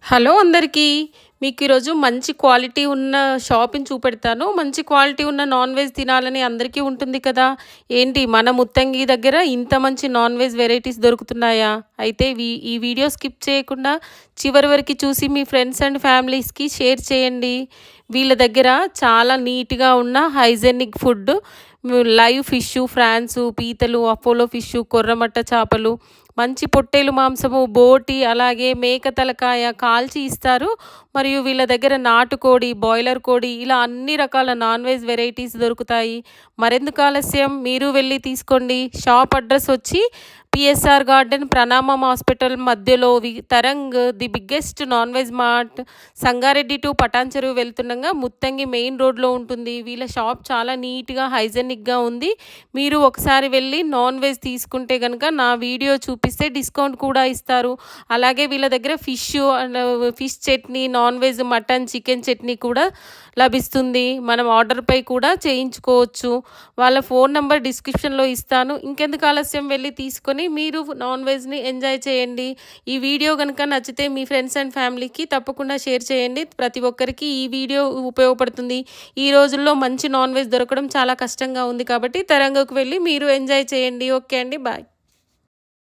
Hello అందరికీ. మీకు ఈరోజు మంచి క్వాలిటీ ఉన్న షాప్‌ని చూపెడతాను. మంచి క్వాలిటీ ఉన్న నాన్ వెజ్ తినాలని అందరికీ ఉంటుంది కదా! ఏంటి మన ముత్తంగి దగ్గర ఇంత మంచి నాన్ వెజ్ వెరైటీస్ దొరుకుతున్నాయా? అయితే ఈ వీడియో స్కిప్ చేయకుండా చివరి వరకు చూసి మీ ఫ్రెండ్స్ అండ్ ఫ్యామిలీస్‌కి షేర్ చేయండి. వీళ్ళ దగ్గర చాలా నీట్‌గా ఉన్న hygienic food, live fish, prawns, పీతలు, అపోలో ఫిషు, కొర్రమట్ట చేపలు, మంచి పొట్టేలు మాంసము, బోటి, అలాగే మేక తలకాయ కాల్చి ఇస్తారు. మరియు వీళ్ళ దగ్గర నాటుకోడి, బాయిలర్ కోడి ఇలా అన్ని రకాల నాన్ వెజ్ వెరైటీస్ దొరుకుతాయి. మరెందుకు ఆలస్యం, మీరు వెళ్ళి తీసుకోండి. షాప్ అడ్రస్ వచ్చి పిఎస్ఆర్ గార్డెన్, ప్రణామం హాస్పిటల్ మధ్యలో Tarang the biggest non veg mart, Sangareddy to Patancheru వెళ్తుండగా ముత్తంగి మెయిన్ రోడ్లో ఉంటుంది. వీళ్ళ షాప్ చాలా నీట్గా హైజెనిక్గా ఉంది. మీరు ఒకసారి వెళ్ళి నాన్ వెజ్ తీసుకుంటే కనుక నా వీడియో చూపిస్తే డిస్కౌంట్ కూడా ఇస్తారు. అలాగే వీళ్ళ దగ్గర fish chutney, non veg mutton, chicken chutney కూడా లభిస్తుంది. మనం ఆర్డర్పై కూడా చేయించుకోవచ్చు. వాళ్ళ ఫోన్ నెంబర్ డిస్క్రిప్షన్లో ఇస్తాను. ఇంకెందుకు ఆలస్యం, వెళ్ళి తీసుకొని మీరు నాన్ వెజ్ని ఎంజాయ్ చేయండి. ఈ వీడియో కనుక నచ్చితే మీ ఫ్రెండ్స్ అండ్ ఫ్యామిలీకి తప్పకుండా షేర్ చేయండి. ప్రతి ఒక్కరికి ఈ వీడియో ఉపయోగపడుతుంది. ఈ రోజుల్లో మంచి నాన్ వెజ్ దొరకడం చాలా కష్టంగా ఉంది కాబట్టి తరంగకు వెళ్ళి మీరు ఎంజాయ్ చేయండి. ఓకే అండి, బాయ్.